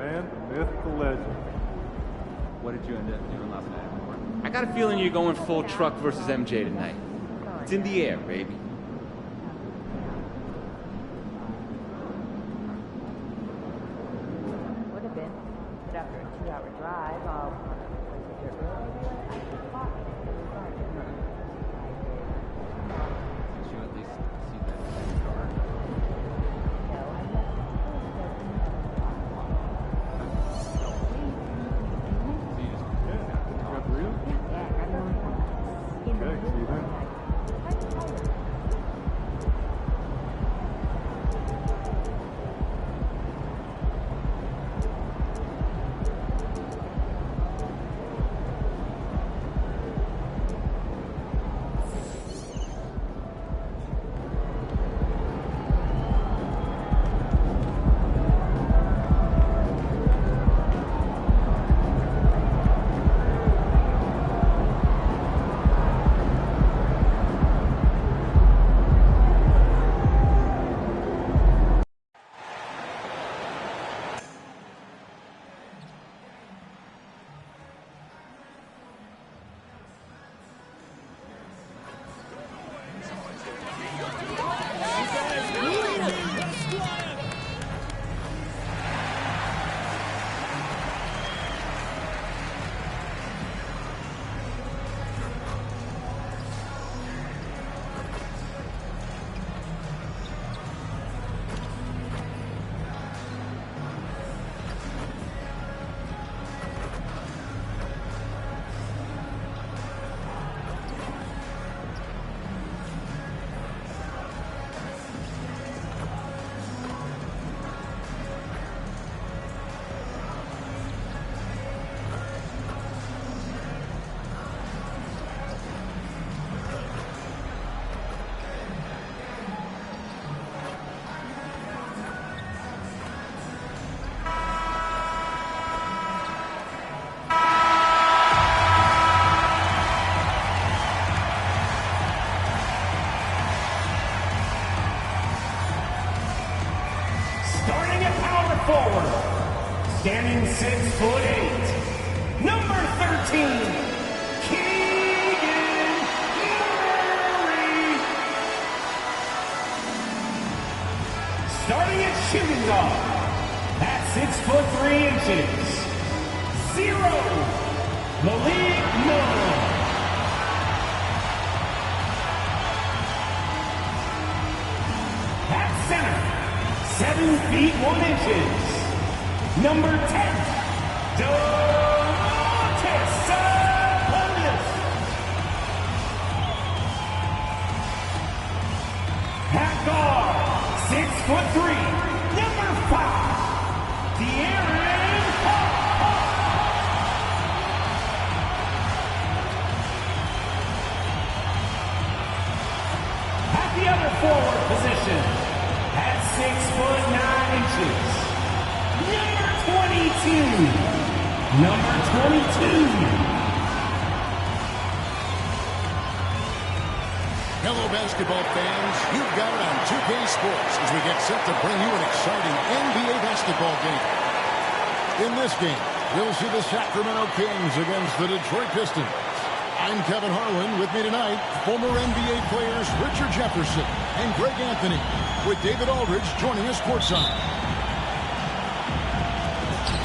man, the myth, the legend. What did you end up doing last night? I got a feeling you're going full truck versus MJ tonight. It's in the air, baby. Would have been, but after a 2-hour drive, was it early? Did you at least see that car? Okay, see you then. Standing 6'8", number 13, Keegan Murray. Starting at shooting guard, at 6'3", 0, Malik Monk. At center, 7 feet 1 inches. Number 10, Domantas Sabonis. At guard, 6'3", number 5, De'Aaron Fox. At the other forward position, at 6'9", number 22. Hello, basketball fans. You've got it on 2K Sports as we get set to bring you an exciting NBA basketball game. In this game, we'll see the Sacramento Kings against the Detroit Pistons. I'm Kevin Harlan. With me tonight, former NBA players Richard Jefferson and Greg Anthony, with David Aldridge joining us courtside.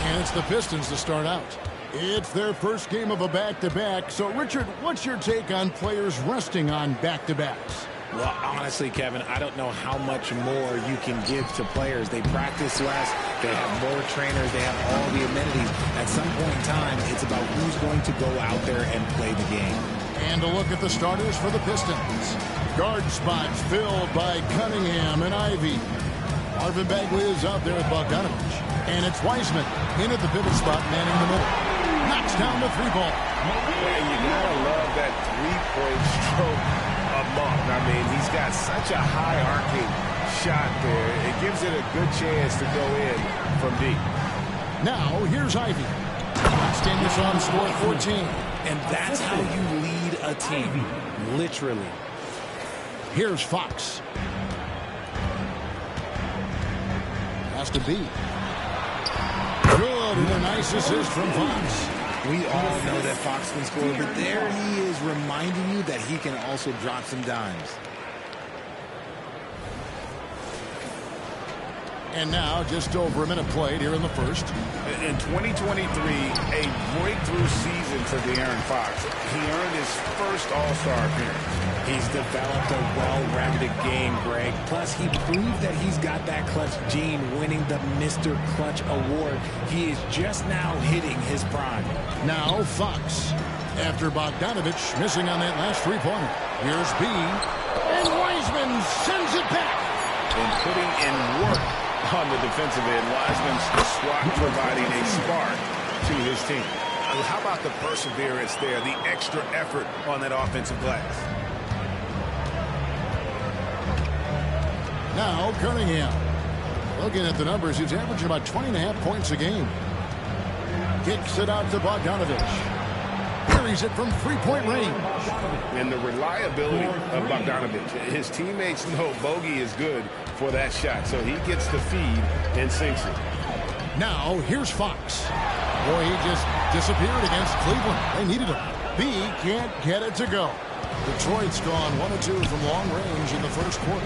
And it's the Pistons to start out. It's their first game of a back-to-back. So, Richard, what's your take on players resting on back-to-backs? Well, honestly, Kevin, I don't know how much more you can give to players. They practice less. They have more trainers. They have all the amenities. At some point in time, it's about who's going to go out there and play the game. And a look at the starters for the Pistons. Guard spots filled by Cunningham and Ivy. Marvin Bagley is out there with Bogdanovich. And it's Wiseman in at the pivot spot, manning the middle. Knocks down the 3-ball. Man, you gotta love that three-point stroke of Monk. I mean, he's got such a high arcing shot there. It gives it a good chance to go in from deep. Now, here's Ivy. Extend this on score 14. And that's how you lead a team, literally. Here's Fox. Has to be. Good good, and a nice assist from Fox. We all know that Fox can score, but there he is reminding you that he can also drop some dimes. And now, just over a minute played here in the first. In 2023, a breakthrough season for De'Aaron Fox. He earned his first All-Star appearance. He's developed a well-rounded game, Greg. Plus, he proved that he's got that clutch gene, winning the Mr. Clutch Award. He is just now hitting his prime. Now Fox. After Bogdanovich missing on that last three-pointer. Here's B. And Wiseman sends it back. And putting in work on the defensive end, Wiseman's SWAT providing a spark to his team. How about the perseverance there, the extra effort on that offensive glass? Now Cunningham. Looking at the numbers, he's averaging about 20.5 points a game. Kicks it out to Bogdanovich. Carries it from three-point range. And the reliability of Bogdanovich. His teammates know Bogey is good for that shot, so he gets the feed and sinks it. Now here's Fox. Boy, he just disappeared against Cleveland. They needed him. B can't get it to go. Detroit's gone 1 of 2 from long range in the first quarter.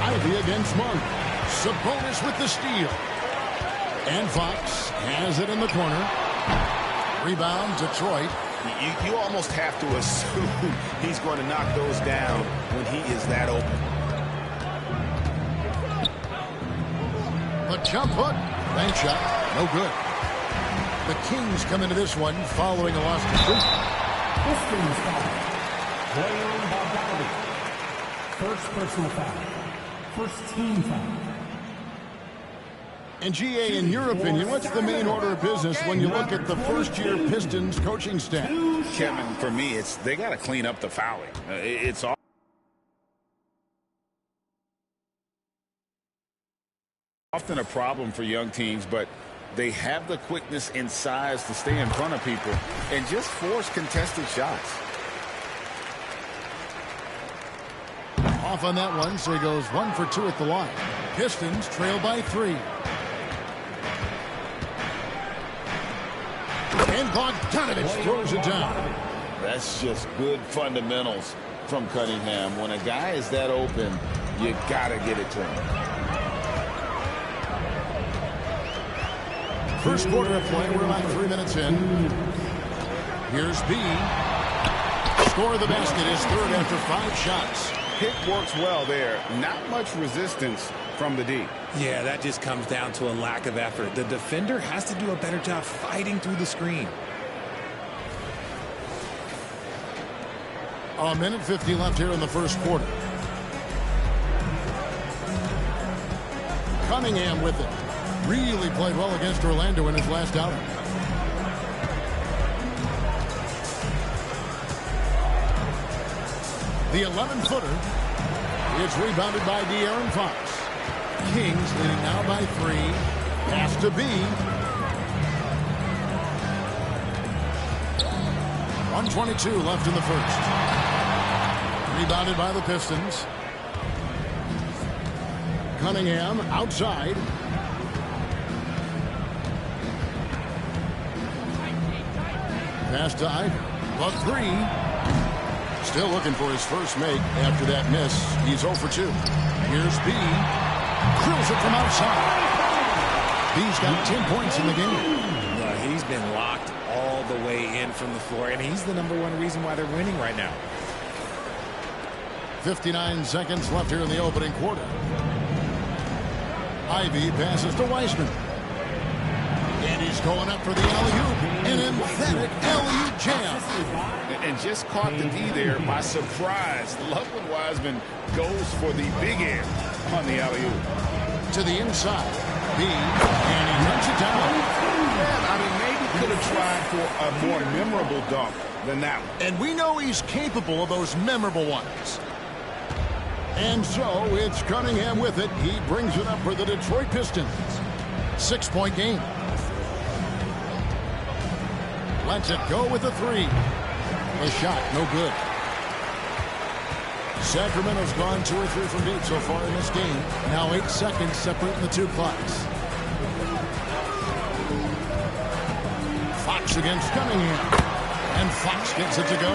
Ivy against Monk. Sabonis with the steal. And Fox has it in the corner. Rebound, Detroit. You almost have to assume he's going to knock those down when he is that open. The jump hook. Bank shot. No good. The Kings come into this one following a loss to Cleveland. Pistons foul. Bojan Bogdanovic. First personal foul. First team foul. And GA, in your opinion, what's the main order of business when you look at the first-year Pistons coaching staff? Kevin, for me, they got to clean up the fouling. It's often a problem for young teams, but they have the quickness and size to stay in front of people and just force contested shots. Off on that one, so he goes 1 for 2 at the line. Pistons trail by 3. And Bogdanovich throws it down. That's just good fundamentals from Cunningham. When a guy is that open, you got to get it to him. First quarter of play, we're about 3 minutes in. Here's B. Score of the basket is third after 5 shots. Pick works well there. Not much resistance from the D. Yeah, that just comes down to a lack of effort. The defender has to do a better job fighting through the screen. A minute 50 left here in the first quarter. Cunningham with it. Really played well against Orlando in his last outing. The 11-footer is rebounded by De'Aaron Fox. Kings leading now by 3. Pass to B. 1:22 left in the first. Rebounded by the Pistons. Cunningham outside. Pass to Ivy. The 3. Still looking for his first make after that miss. He's 0 for 2. Here's B. Drills it from outside. B's got 10 points in the game. He's been locked all the way in from the floor, and he's the #1 reason why they're winning right now. 59 seconds left here in the opening quarter. Ivy passes to Wiseman. And he's going up for the alley-oop. An emphatic alley-oop jam. And just caught the D there by surprise. Love when Wiseman goes for the big end on the alley-oop. To the inside. B. And he knocks it down. Yeah, I mean, maybe could have tried for a more memorable dunk than that one. And we know he's capable of those memorable ones. And so it's Cunningham with it. He brings it up for the Detroit Pistons. 6-point game. Lets it go with a 3. The shot, no good. Sacramento's gone 2 or 3 from deep so far in this game. Now 8 seconds separating the two clocks. Fox against Cunningham. And Fox gets it to go.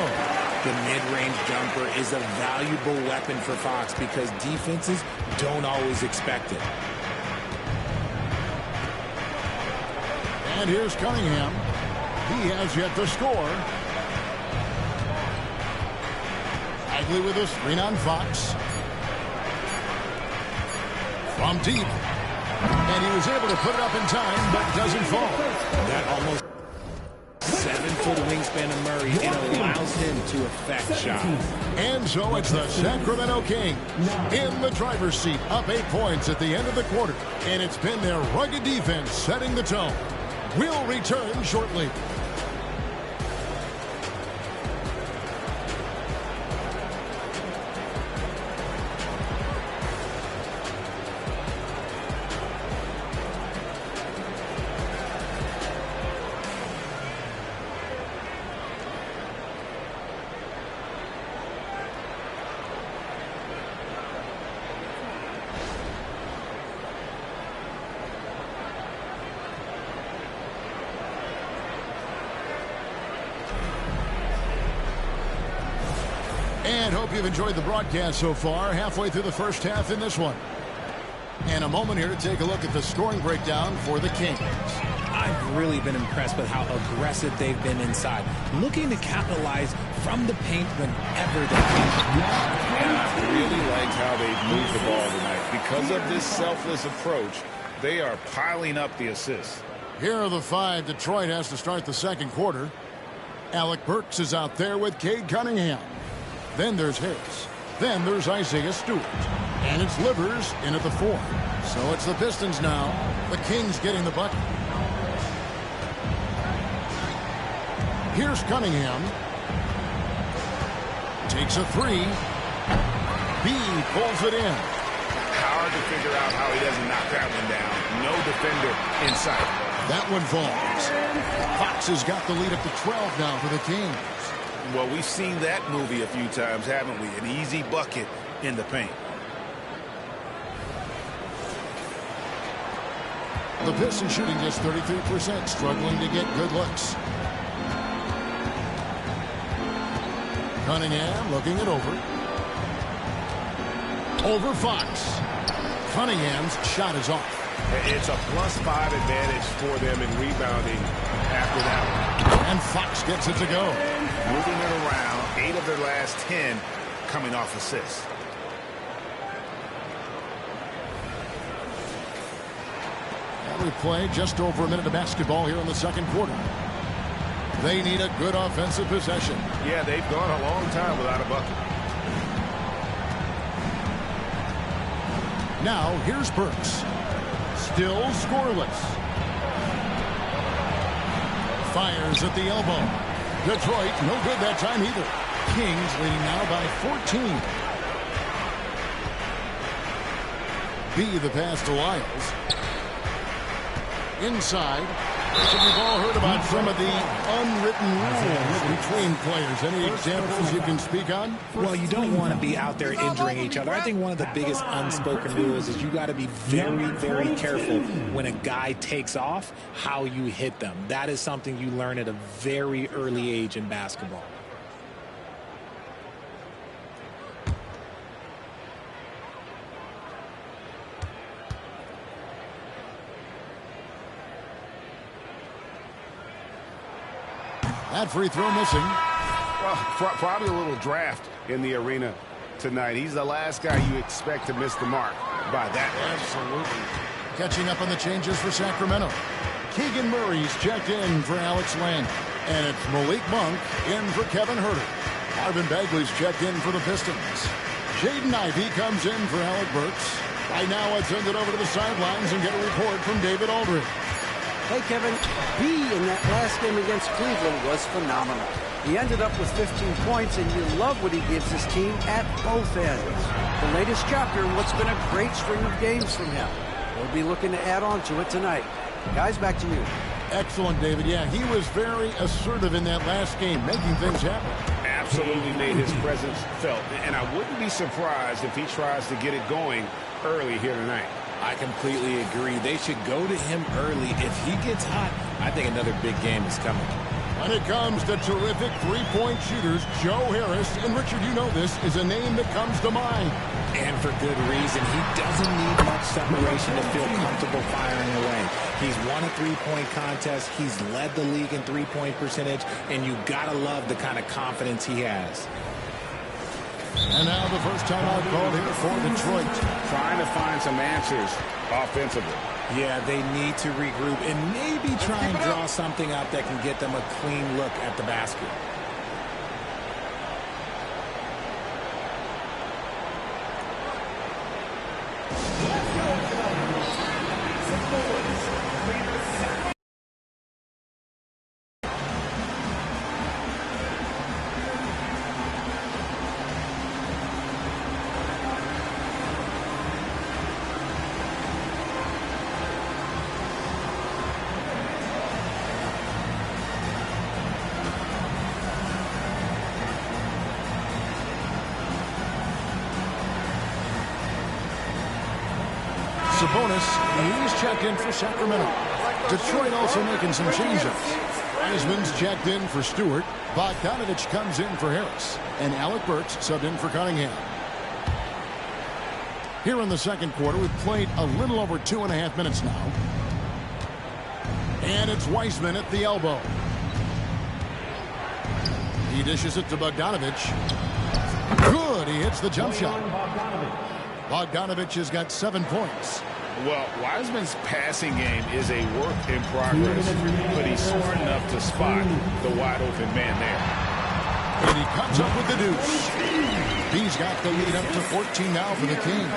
The mid-range jumper is a valuable weapon for Fox because defenses don't always expect it. And here's Cunningham. He has yet to score. Bagley with a screen on Fox. From deep. And he was able to put it up in time, but doesn't fall. That almost 7-foot wingspan of Murray, it allows him to affect shots. And so it's the Sacramento Kings in the driver's seat, up 8 points at the end of the quarter. And it's been their rugged defense setting the tone. We'll return shortly. And hope you've enjoyed the broadcast so far. Halfway through the first half in this one. And a moment here to take a look at the scoring breakdown for the Kings. I've really been impressed with how aggressive they've been inside, looking to capitalize from the paint whenever they can. And I really liked how they've moved the ball tonight. Because of this selfless approach, they are piling up the assists. Here are the 5 Detroit has to start the second quarter. Alec Burks is out there with Cade Cunningham. Then there's Harris. Then there's Isaiah Stewart. And it's Livers in at the 4. So it's the Pistons now. The Kings getting the bucket. Here's Cunningham. Takes a 3. B pulls it in. Hard to figure out how he doesn't knock that one down. No defender in sight. That one falls. Fox has got the lead up to 12 now for the Kings. Well, we've seen that movie a few times, haven't we? An easy bucket in the paint. The Pistons shooting just 33%, struggling to get good looks. Cunningham looking it over. Over Fox. Cunningham's shot is off. It's a +5 advantage for them in rebounding after that one. And Fox gets it to go. Moving it around, 8 of their last 10 coming off assists. And we play just over a minute of basketball here in the second quarter. They need a good offensive possession. Yeah, they've gone a long time without a bucket. Now here's Burks. Still scoreless. Fires at the elbow. Detroit, no good that time either. Kings leading now by 14. B the pass to Lyles. Inside. So we've all heard about some of the unwritten rules between players. Any examples you can speak on? Well, you don't want to be out there injuring each other. I think one of the biggest unspoken rules is you got to be very, very careful when a guy takes off, how you hit them. That is something you learn at a very early age in basketball. That free throw missing. Well, probably a little draft in the arena tonight. He's the last guy you expect to miss the mark by that much. Absolutely. Catching up on the changes for Sacramento. Keegan Murray's checked in for Alex Len. And it's Malik Monk in for Kevin Huerter. Marvin Bagley's checked in for the Pistons. Jaden Ivey comes in for Alec Burks. Right now, let's send it over to the sidelines and get a report from David Aldridge. Hey, Kevin, B in that last game against Cleveland was phenomenal. He ended up with 15 points, and you love what he gives his team at both ends. The latest chapter in what's been a great string of games from him. We'll be looking to add on to it tonight. Guys, back to you. Excellent, David. Yeah, he was very assertive in that last game, making things happen. absolutely made his presence felt. And I wouldn't be surprised if he tries to get it going early here tonight. I completely agree. They should go to him early. If he gets hot, I think another big game is coming. When it comes to terrific three-point shooters, Joe Harris, and Richard, you know this, is a name that comes to mind. And for good reason. He doesn't need much separation to feel comfortable firing away. He's won a three-point contest. He's led the league in three-point percentage, and you gotta love the kind of confidence he has. And now the first timeout called here for Detroit. Trying to find some answers offensively. Yeah, they need to regroup and maybe try and draw something up that can get them a clean look at the basket. Sabonis, he's checked in for Sacramento. Detroit also making some change-ups. Wiseman's checked in for Stewart. Bogdanovich comes in for Harris. And Alec Burks subbed in for Cunningham. Here in the second quarter, we've played a little over 2.5 minutes now. And it's Wiseman at the elbow. He dishes it to Bogdanovich. Good, he hits the jump shot. Bogdanovich has got 7 points. Well, Wiseman's passing game is a work in progress, but he's smart enough to spot the wide-open man there. And he comes up with the deuce. He's got the lead up to 14 now for the Kings.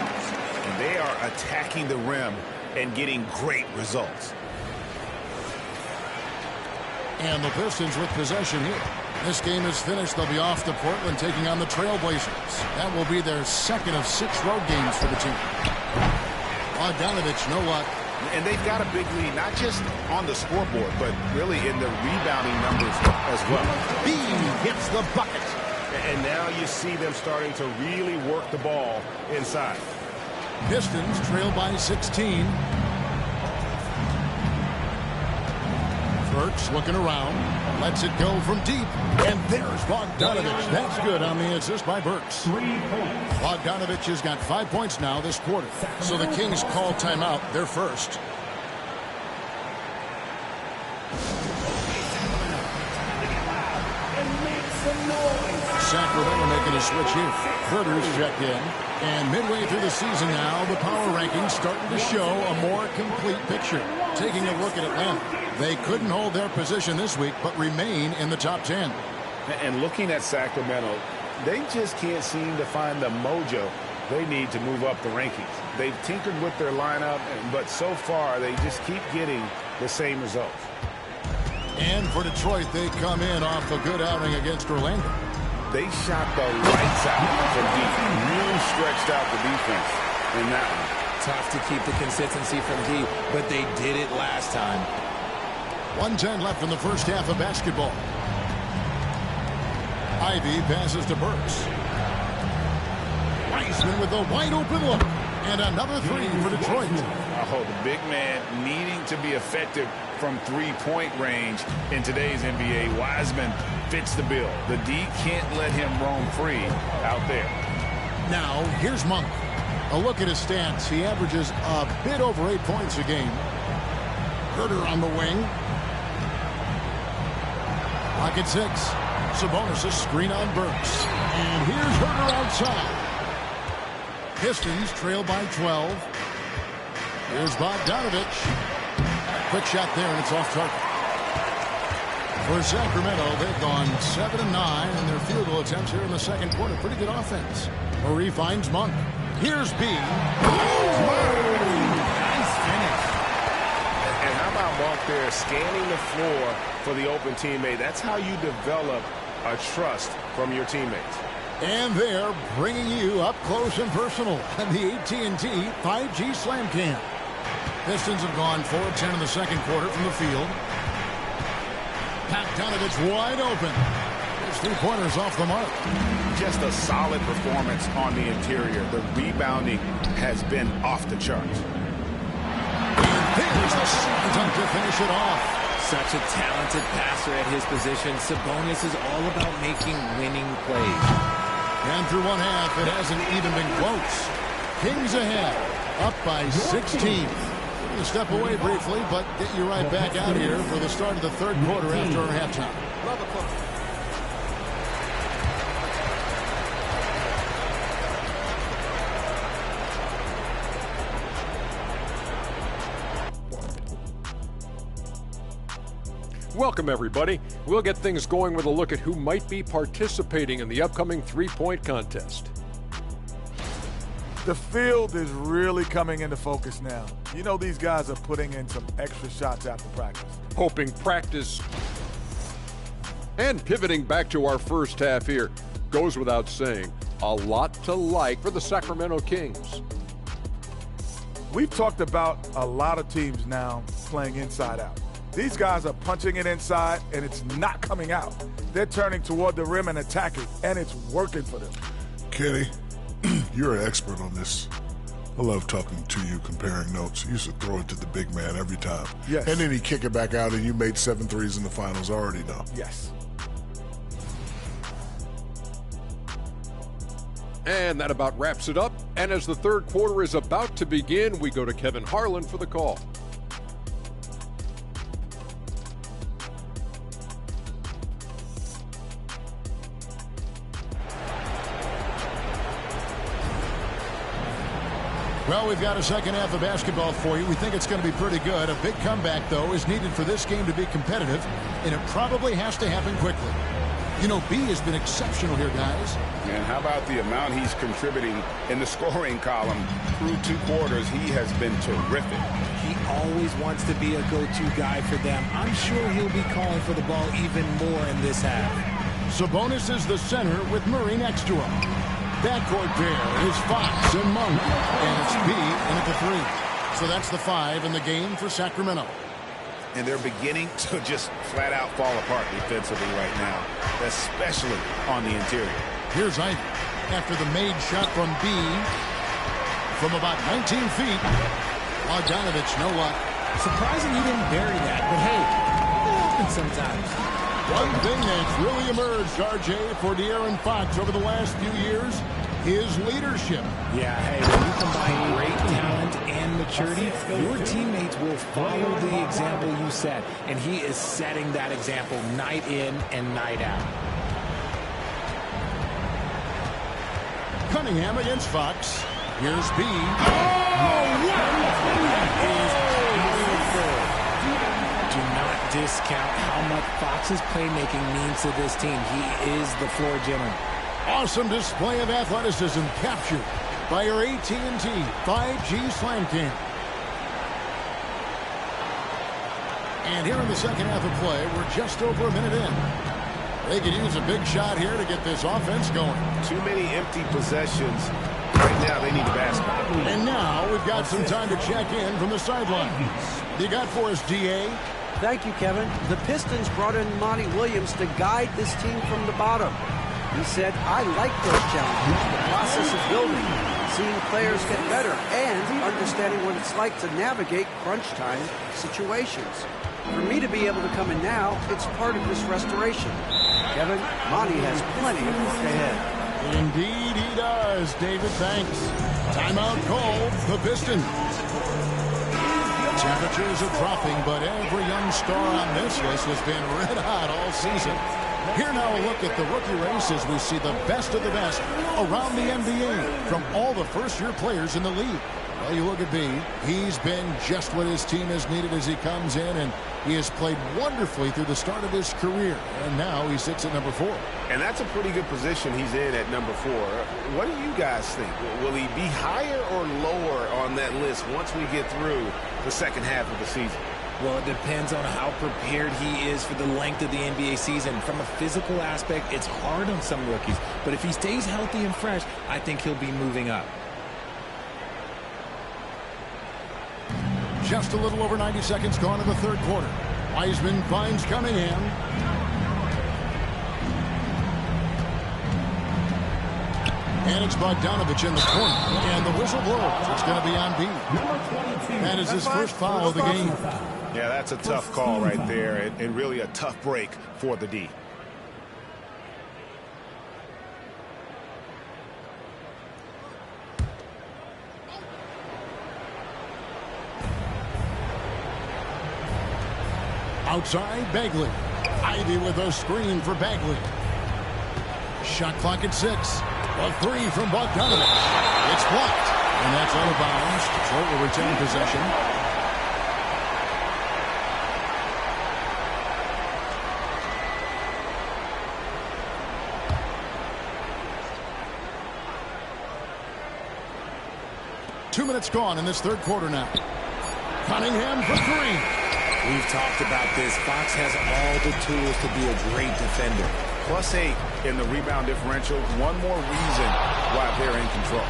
And they are attacking the rim and getting great results. And the Pistons with possession here. This game is finished. They'll be off to Portland taking on the Trailblazers. That will be their second of 6 road games for the team. Bogdanovich, no luck. And they've got a big lead, not just on the scoreboard, but really in the rebounding numbers as well. He hits the bucket. And now you see them starting to really work the ball inside. Pistons trail by 16. Burks looking around, lets it go from deep, and there's Bogdanovich. That's good on the assist by Burks. Bogdanovich has got 5 points now this quarter, so the Kings call timeout, their first. Sacramento making a switch here. Herter's checked in. And midway through the season now, the power rankings starting to show a more complete picture. Taking a look at Atlanta. They couldn't hold their position this week, but remain in the top 10. And looking at Sacramento, they just can't seem to find the mojo they need to move up the rankings. They've tinkered with their lineup, but so far they just keep getting the same results. And for Detroit, they come in off a good outing against Orlando. They shot the lights out from deep. Really stretched out the defense in that one. Tough to keep the consistency from deep, but they did it last time. 1:10 left in the first half of basketball. Ivy passes to Burks. Wiseman with a wide open look. And another three for Detroit. Oh, the big man needing to be effective from three-point range in today's NBA. Wiseman fits the bill. The D can't let him roam free out there. Now, here's Monk. A look at his stats. He averages a bit over 8 points a game. Herter on the wing. Pocket 6. Sabonis a screen on Burks. And here's Herter outside. Pistons trail by 12. Here's Bogdanovich. Quick shot there, and it's off target. For Sacramento, they've gone 7-9 in their field goal attempts here in the second quarter. Pretty good offense. Murray finds Monk. Here's B. Nice finish. And how about Monk there scanning the floor for the open teammate? That's how you develop a trust from your teammates. And they're bringing you up close and personal on the AT&T 5G Slam Cam. Pistons have gone 4 of 10 in the second quarter from the field. Bogdanovich wide open. There's 3-pointers off the mark. Just a solid performance on the interior. The rebounding has been off the charts. There's the second time to finish it off. Such a talented passer at his position. Sabonis is all about making winning plays. And through one half, it hasn't even been close. Kings ahead, up by 16. We're going to step away briefly, but get you right back out here for the start of the third quarter after our halftime. Welcome, everybody. We'll get things going with a look at who might be participating in the upcoming three-point contest. The field is really coming into focus now. You know these guys are putting in some extra shots after practice. Hoping practice. And pivoting back to our first half here, goes without saying, a lot to like for the Sacramento Kings. We've talked about a lot of teams now playing inside out. These guys are punching it inside, and it's not coming out. They're turning toward the rim and attacking, and it's working for them. Kenny, you're an expert on this. I love talking to you, comparing notes. You used to throw it to the big man every time. Yes. And then he kick it back out, and you made 7 threes in the finals. I already know. Yes. And that about wraps it up. And as the third quarter is about to begin, we go to Kevin Harlan for the call. Well, we've got a second half of basketball for you. We think it's going to be pretty good. A big comeback, though, is needed for this game to be competitive, and it probably has to happen quickly. You know, B has been exceptional here, guys. And how about the amount he's contributing in the scoring column through 2 quarters? He has been terrific. He always wants to be a go-to guy for them. I'm sure he'll be calling for the ball even more in this half. Sabonis is the center with Murray next to him. Backcourt there is Fox and Monk. And it's B in at the 3. So that's the 5 in the game for Sacramento. And they're beginning to just flat out fall apart defensively right now, especially on the interior. Here's Ivy after the made shot from B from about 19 feet. Bogdanovich, no luck. Surprising he didn't bury that, but hey, it happens sometimes. One thing that's really emerged, RJ, for De'Aaron Fox over the last few years is leadership. Yeah, hey, when you combine great talent and maturity, your teammates will follow the example you set, and he is setting that example night in and night out. Cunningham against Fox. Here's B. Do not discount how much Fox's playmaking means to this team. He is the floor general. Awesome display of athleticism captured by your AT&T 5G Slam Cam. And here in the second half of play, we're just over a minute in. They could use a big shot here to get this offense going. Too many empty possessions. Right now, they need a basket. And now we've got some time to check in from the sideline. You got for us, DA? Thank you, Kevin. The Pistons brought in Monty Williams to guide this team from the bottom. He said, I like those challenges, the process of building, seeing players get better, and understanding what it's like to navigate crunch time situations. For me to be able to come in now, it's part of this restoration. Kevin, Monty has plenty of work ahead. Indeed he does, David Banks. Timeout called, the Pistons. Temperatures are dropping, but every young star on this list has been red hot all season. Here now a look at the rookie race as we see the best of the best around the NBA from all the first-year players in the league. Well, you look at B, he's been just what his team has needed as he comes in, and he has played wonderfully through the start of his career. And now he sits at number 4. And that's a pretty good position he's in at number 4. What do you guys think? Will he be higher or lower on that list once we get through the second half of the season? Well, it depends on how prepared he is for the length of the NBA season. From a physical aspect, it's hard on some rookies. But if he stays healthy and fresh, I think he'll be moving up. Just a little over 90 seconds gone in the third quarter. Wiseman finds Cunningham. And it's Bogdanovich in the corner. And the whistle blows. It's going to be on B. That is his first foul of the game. Yeah, that's a tough call right there, and really a tough break for the D. Outside, Bagley. Ivy with a screen for Bagley. Shot clock at 6. A three from Bogdanovich. It's blocked. And that's out of bounds. Detroit will retain possession. Two minutes gone in this third quarter now. Cunningham for three. We've talked about this. Fox has all the tools to be a great defender. +8 in the rebound differential. One more reason why they're in control.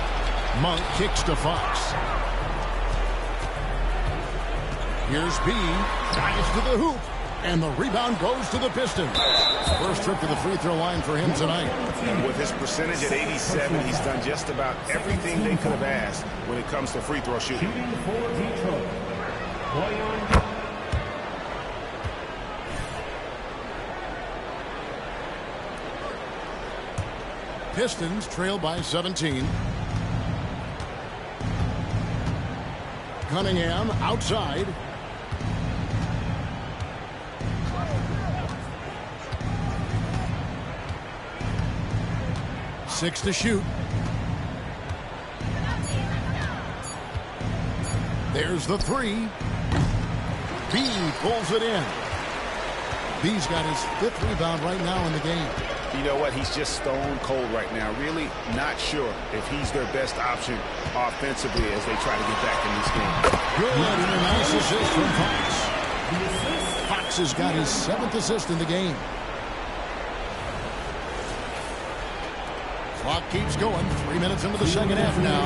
Monk kicks to Fox. Here's B. Dives to the hoop. And the rebound goes to the Pistons. First trip to the free throw line for him tonight. And with his percentage at 87, he's done just about everything they could have asked when it comes to free throw shooting. Pistons trail by 17. Cunningham outside. Six to shoot. There's the three. B pulls it in. B's got his 5th rebound right now in the game. You know what? He's just stone cold right now. Really not sure if he's their best option offensively as they try to get back in this game. Good and a nice assist from Fox. Fox has got his 7th assist in the game. Clock keeps going. 3 minutes into the second half now.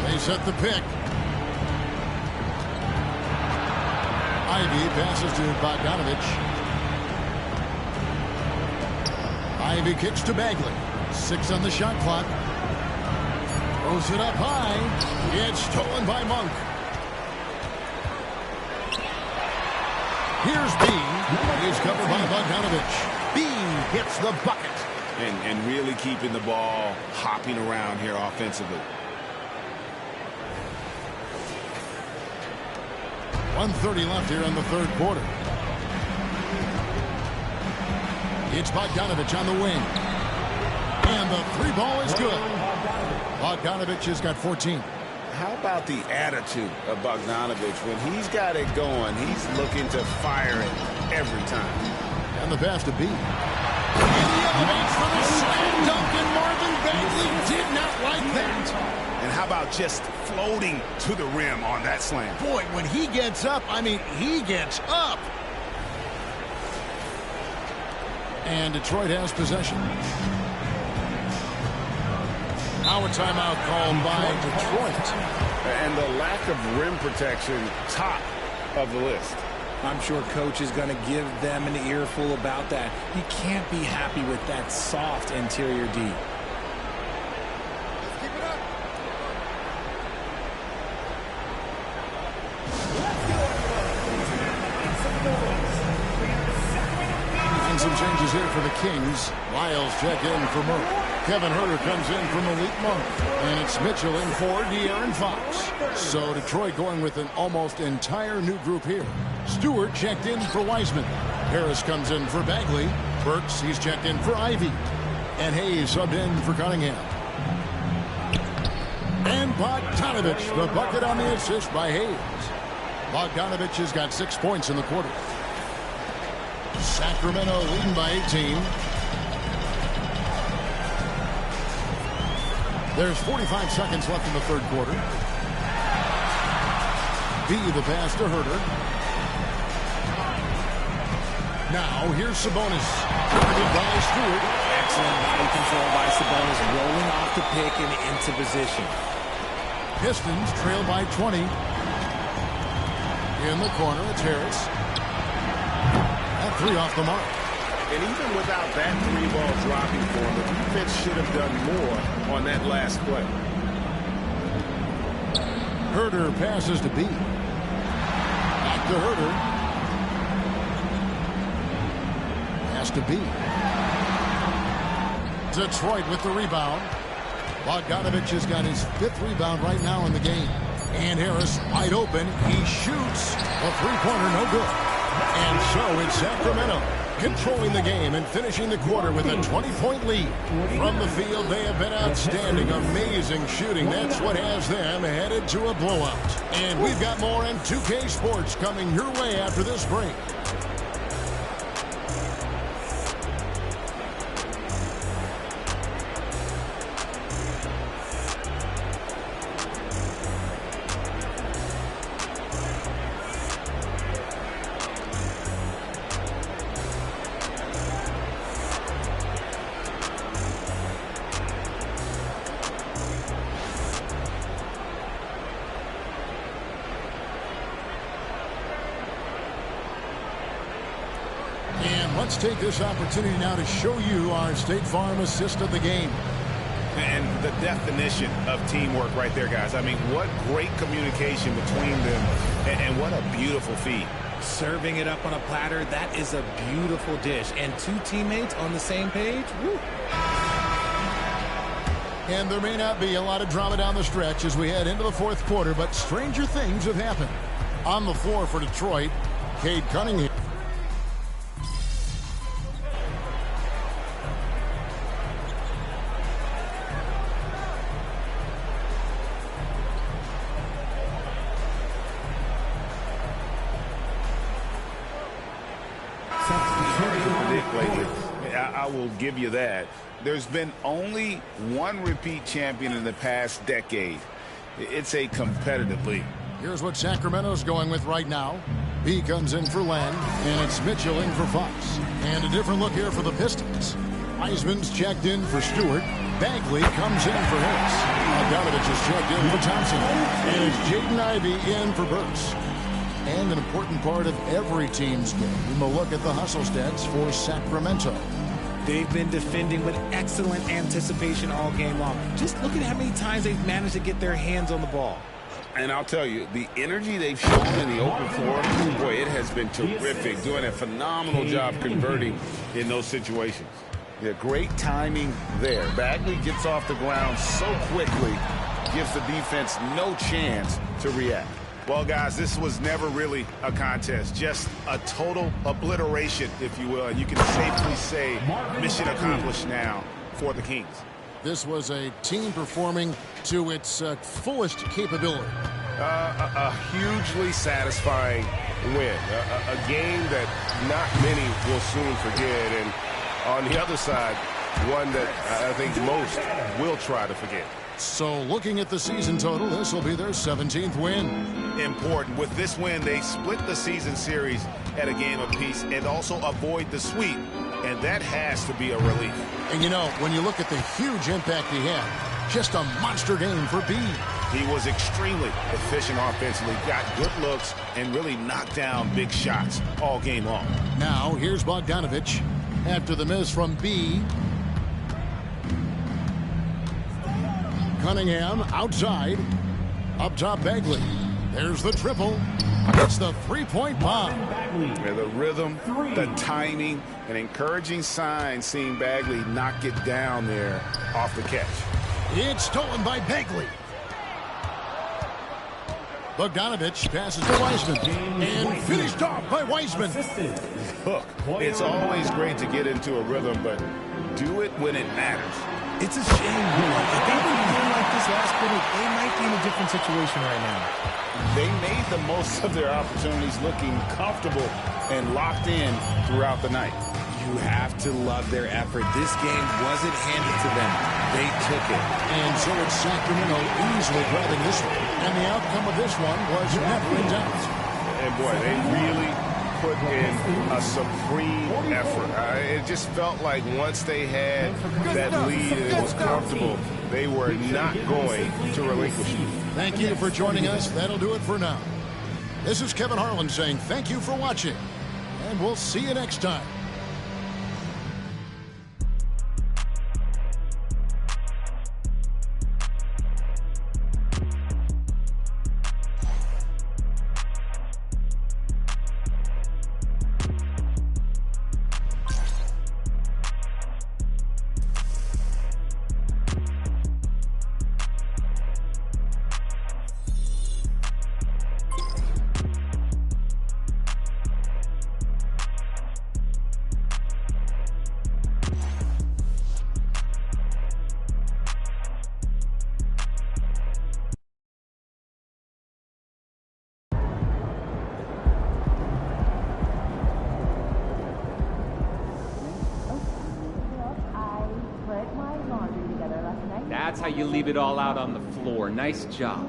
They set the pick. Ivy passes to Bogdanovich. Ivy kicks to Bagley. 6 on the shot clock. Throws it up high. It's stolen by Monk. Here's B. He's covered by Bogdanovich. B gets the bucket. And really keeping the ball hopping around here offensively. 1:30 left here in the third quarter. It's Bogdanovich on the wing. And the three ball is good. Bogdanovich has got 14. How about the attitude of Bogdanovich? When he's got it going, he's looking to fire it every time. And the pass to B. And he elevates for the slam dunk, and Marvin Bagley did not like that. And how about just floating to the rim on that slam? Boy, when he gets up, I mean, he gets up. And Detroit has possession. Now a timeout called by Detroit. And the lack of rim protection, top of the list. I'm sure coach is going to give them an earful about that. He can't be happy with that soft interior D. Some changes here for the Kings. Lyles check in for Murray. Kevin Huerter comes in for Malik Monk. And it's Mitchell in for De'Aaron Fox. So Detroit going with an almost entire new group here. Stewart checked in for Wiseman. Harris comes in for Bagley. Burks, he's checked in for Ivy. And Hayes subbed in for Cunningham. And Bogdanovich, the bucket on the assist by Hayes. Bogdanovich has got 6 points in the quarter. Sacramento leading by 18. There's 45 seconds left in the third quarter. B, the pass to Huerter. Now here's Sabonis. Guarded by Stewart. Excellent body control by Sabonis, rolling off the pick and into position. Pistons trail by 20. In the corner, it's Harris. That three off the mark. And even without that 3-ball dropping for him, the defense should have done more on that last play. Herder passes to B. Back to Herder. Pass to B. Detroit with the rebound. Bogdanovich has got his 5th rebound right now in the game. And Harris wide open. He shoots. A three-pointer, no good. And so it's Sacramento controlling the game and finishing the quarter with a 20-point lead. From the field, they have been outstanding. Amazing shooting. That's what has them headed to a blowout. And we've got more in 2K Sports coming your way after this break. Let's take this opportunity now to show you our State Farm assist of the game. And the definition of teamwork right there, guys. I mean, what great communication between them, and what a beautiful feed. Serving it up on a platter, that is a beautiful dish. And 2 teammates on the same page. Woo. And there may not be a lot of drama down the stretch as we head into the 4th quarter, but stranger things have happened. On the floor for Detroit, Cade Cunningham. I will give you that. There's been only one repeat champion in the past decade. It's a competitive league. Here's what Sacramento's going with right now. B comes in for Len, and it's Mitchell in for Fox. And a different look here for the Pistons. Wiseman's checked in for Stewart. Bagley comes in for Harris. Bogdanovich is checked in for Thompson. And it's Jaden Ivey in for Burks. And an important part of every team's game, a look at the hustle stats for Sacramento. They've been defending with excellent anticipation all game long. Just look at how many times they've managed to get their hands on the ball. And I'll tell you, the energy they've shown in the open floor, boy, it has been terrific. Doing a phenomenal job converting in those situations. Yeah, great timing there. Bagley gets off the ground so quickly, gives the defense no chance to react. Well, guys, this was never really a contest, just a total obliteration, if you will. And you can safely say mission accomplished now for the Kings. This was a team performing to its fullest capability. A hugely satisfying win. A game that not many will soon forget. And on the other side, one that I think most will try to forget. So looking at the season total, this will be their 17th win. Important. With this win, they split the season series at a game apiece and also avoid the sweep. And that has to be a relief. And you know, when you look at the huge impact he had, just a monster game for B. He was extremely efficient offensively, got good looks, and really knocked down big shots all game long. Now, here's Bogdanovich after the miss from B. Cunningham outside. Up top, Bagley. There's the triple. It's the three-point bomb. Yeah, the rhythm, the timing, an encouraging sign seeing Bagley knock it down there off the catch. It's stolen by Bagley. Bogdanovich passes to Wiseman. And finished off by Wiseman. Look, it's always great to get into a rhythm, but do it when it matters. It's a shame, if they were playing like this last quarter, they might be in a different situation right now. They made the most of their opportunities, looking comfortable and locked in throughout the night. You have to love their effort. This game wasn't handed to them. They took it. And so it's Sacramento easily grabbing this one. And the outcome of this one was never in doubt. And boy, they really put in a supreme effort. It just felt like once they had that lead and it was comfortable, they were not going to relinquish it. Thank you for joining us. That'll do it for now. This is Kevin Harlan saying thank you for watching, and we'll see you next time. you leave it all out on the floor. Nice job.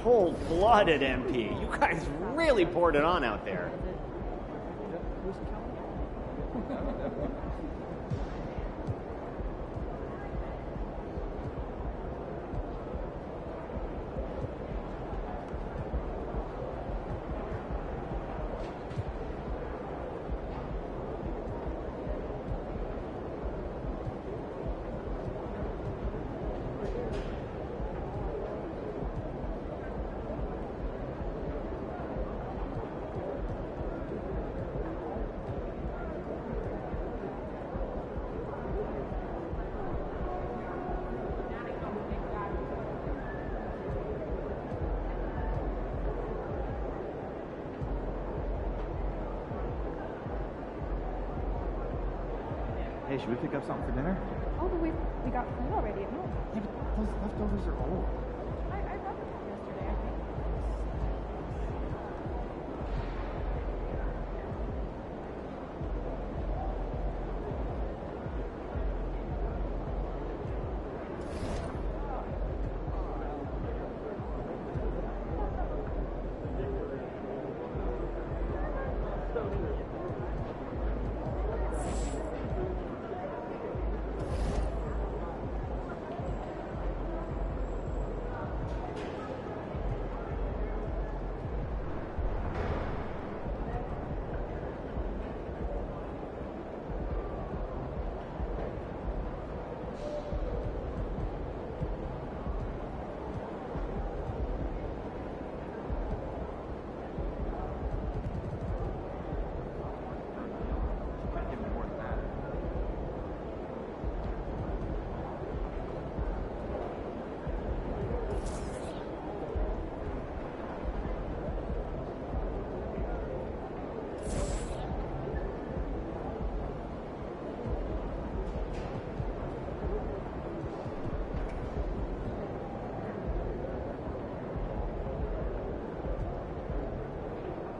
Cold-blooded, MP. You guys really poured it on out there. Hey, should we pick up something for dinner? Oh, but we got food already at home. Yeah, but those leftovers are old. I brought them home yesterday, I think.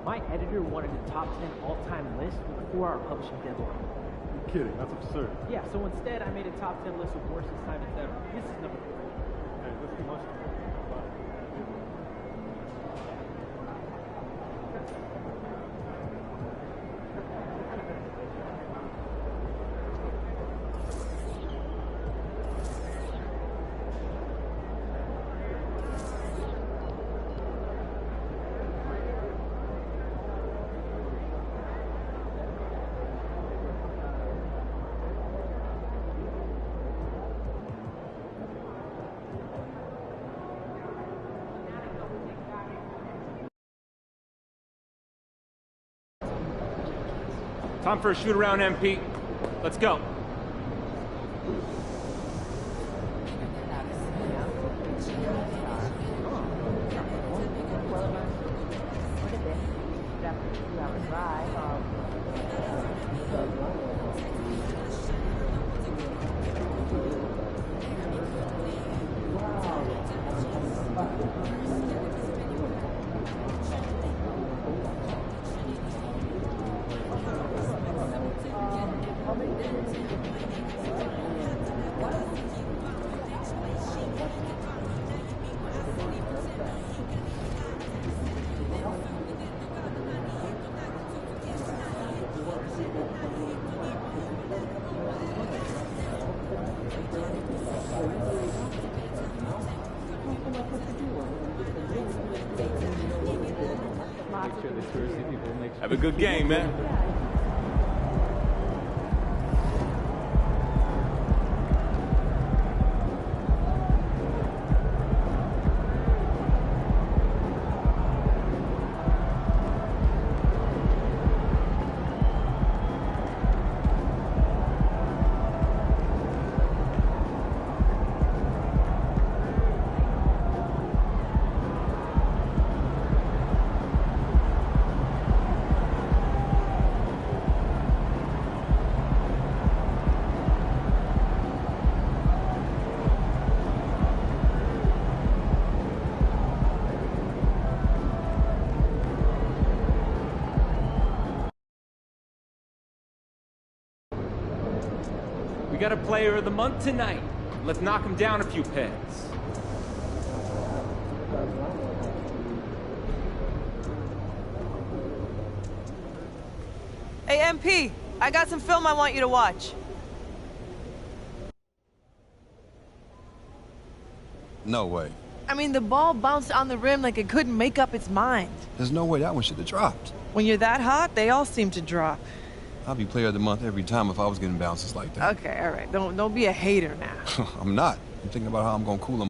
My editor wanted a top 10 all-time list with a 4-hour publishing deadline. You're kidding. That's absurd. Yeah, so instead I made a top 10 list with worst assignments ever. This is number 3. Hey, that's too much. Time for a shoot around, MP. Let's go. Have a good game, man. We got a player of the month tonight. Let's knock him down a few pegs. Hey, MP, I got some film I want you to watch. No way. I mean, the ball bounced on the rim like it couldn't make up its mind. There's no way that one should have dropped. When you're that hot, they all seem to drop. I'd be player of the month every time if I was getting bounces like that. Okay, all right. Don't be a hater now. I'm not. I'm thinking about how I'm going to cool them